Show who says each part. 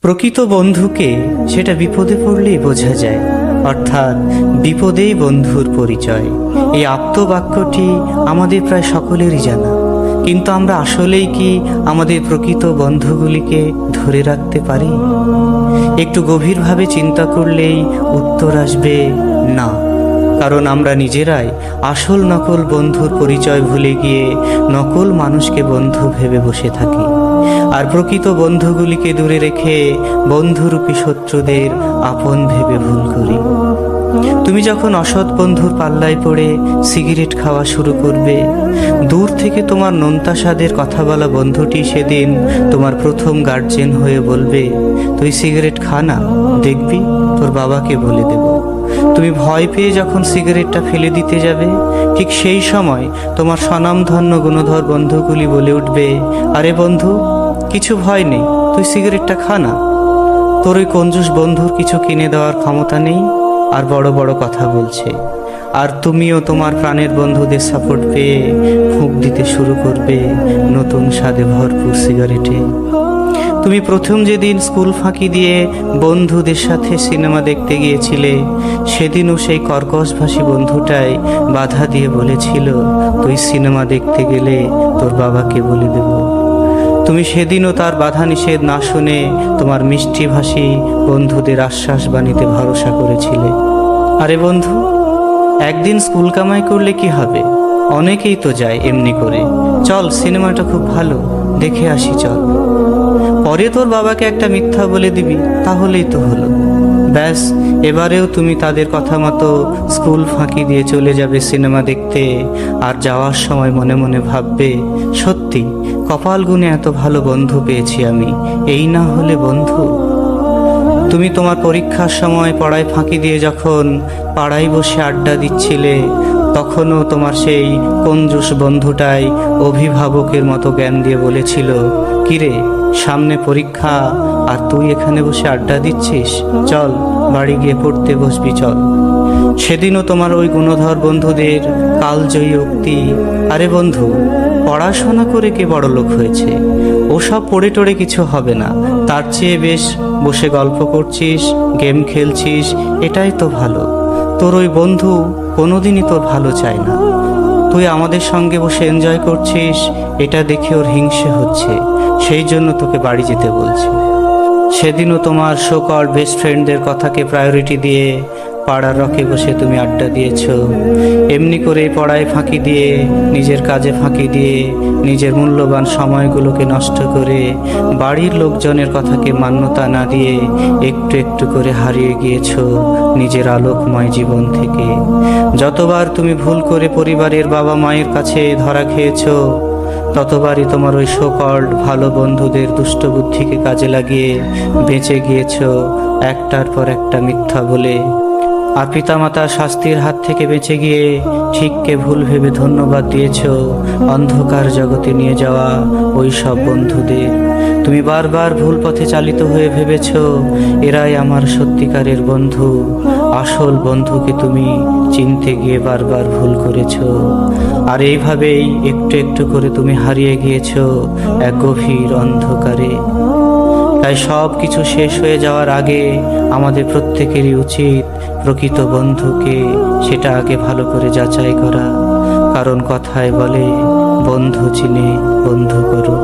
Speaker 1: প্রকৃত বন্ধুকে সেটা বিপদে পড়লেই বোঝা যায়, অর্থাৎ বিপদেই বন্ধুর পরিচয়। এই আপ্তবাক্যটি আমাদের প্রায় সকলেরই জানা, কিন্তু আমরা আসলেই কি আমাদের প্রকৃত বন্ধুগুলিকে ধরে রাখতে পারি? একটু গভীরভাবে চিন্তা করলেই উত্তর আসবে না, কারণ আমরা নিজেরাই আসল নকল বন্ধুর পরিচয় ভুলে গিয়ে নকল মানুষকে বন্ধু ভেবে বসে থাকি, আর প্রকৃত বন্ধুগুলিকে দূরে রেখে বন্ধুরূপী শত্রুদের আপন ভেবে ভুল করি। তুমি যখন অসৎ বন্ধুর পাল্লায় পড়ে সিগারেট খাওয়া শুরু করবে, দূর থেকে তোমার নোনতা স্বাদের কথা বলা বন্ধুটি সেদিন তোমার প্রথম গার্জেন হয়ে বলবে, তুই সিগারেট খা না, দেখবি তোর বাবাকে বলে দেব। তুমি ভয় পেয়ে যখন সিগারেটটা ফেলে দিতে যাবে, ঠিক সেই সময় তোমার স্বনামধন্য গুণধর বন্ধুগুলি বলে উঠবে, আরে বন্ধু, কিছু ভয় নেই, তুই সিগারেটটা খা না। তোর ওই কঞ্জুস বন্ধুর কিছু কিনে দেওয়ার ক্ষমতা নেই, আর বড় বড় কথা বলছে। আর তুমিও তোমার প্রাণের বন্ধুদের সাপোর্ট পেয়ে ফুঁক দিতে শুরু করবে নতুন স্বাদে ভরপুর সিগারেটে। তুমি প্রথম যেদিন স্কুল ফাঁকি দিয়ে বন্ধুদের সাথে সিনেমা দেখতে গিয়েছিলে, সেদিনও সেই কর্কশভাষী বন্ধুটাই বাধা দিয়ে বলেছিল, তুই সিনেমা দেখতে গেলে তোর বাবাকে বলে দেব। তুমি সেদিনও তার বাধা নিষেধ না শুনে তোমার মিষ্টিভাষী বন্ধুদের আশ্বাস বাণীতে ভরসা করেছিলে। আরে বন্ধু, একদিন স্কুল কামাই করলে কি হবে? অনেকেই তো যায় এমনি করে, চল সিনেমাটা খুব ভালো, দেখে আসি চল। পরে তোর বাবাকে একটা মিথ্যা বলে দিবি, তাহলেই তো হলো। ব্যাস, এবারেও তুমি তাদের কথা মতো স্কুল ফাঁকি দিয়ে চলে যাবে সিনেমা দেখতে, আর যাওয়ার সময় মনে মনে ভাববে, সত্যি কপাল গুনে এত ভালো বন্ধু পেয়েছি আমি, এই না হলে বন্ধু। তুমি তোমার পরীক্ষার সময় পড়ায় ফাঁকি দিয়ে যখন পাড়ায় বসে আড্ডা দিচ্ছিলে, তখনও তোমার সেই কঞ্জুস বন্ধুটাই অভিভাবকের মতো জ্ঞান দিয়ে বলেছিল, কিরে সামনে পরীক্ষা আর তুই এখানে বসে আড্ডা দিচ্ছিস, চল বাড়ি গিয়ে পড়তে বসবি চল। সেদিনও তোমার ওই গুণধর বন্ধুদের কালজয়ী উক্তি, আরে বন্ধু, পড়াশোনা করে কে বড় লোক হয়েছে, ওসব পড়ে টড়ে কিছু হবে না, তার চেয়ে বেশ বসে গল্প করছিস, গেম খেলছিস, এটাই তো ভালো। তোর ওই বন্ধু কোনোদিনই তোর ভালো চায় না, তুই আমাদের সঙ্গে বসে এনজয় করছিস, এটা দেখে ওর হিংসে হচ্ছে, সেই জন্য তোকে বাড়ি যেতে বলছে। সেদিনও তোমার সো-কল্ড বেস্ট ফ্রেন্ডদের কথাকে প্রায়োরিটি দিয়ে পাড়ার রকে বসে তুমি আড্ডা দিয়েছ। এমনি করে পড়ায় ফাঁকি দিয়ে, নিজের কাজে ফাঁকি দিয়ে, নিজের মূল্যবান সময়গুলোকে নষ্ট করে, বাড়ির লোকজনের কথাকে মান্যতা না দিয়ে একটু একটু করে হারিয়ে গিয়েছ নিজের আলোকময় জীবন থেকে। যতবার তুমি ভুল করে পরিবারের বাবা মায়ের কাছে ধরা খেয়েছ, ততবারই তোমার ওই সো-কল্ড ভালো বন্ধুদের দুষ্ট বুদ্ধিকে কাজে লাগিয়ে বেঁচে গিয়েছ একটার পর একটা মিথ্যা বলে। আর পিতামাতার শাস্তির হাত থেকে বেঁচে গিয়ে ঠিককে ভুল ভেবে ধন্যবাদ দিয়েছ অন্ধকার জগতে নিয়ে যাওয়া ওই সব বন্ধুদের। তুমি বারবার ভুল পথে চালিত হয়ে ভেবেছ, এরাই আমার সত্যিকারের বন্ধু। আসল বন্ধুকে তুমি চিনতে গিয়ে বারবার ভুল করেছ, আর এইভাবেই একটু একটু করে তুমি হারিয়ে গিয়েছ এক গভীর অন্ধকারে। তাই সব কিছু শেষ হয়ে যাওয়ার আগে আমাদের প্রত্যেকেরই উচিত প্রকৃত বন্ধুকে সেটা আগে ভালো করে যাচাই করা, কারণ কথায় বলে, বন্ধু চিনে বন্ধু করো।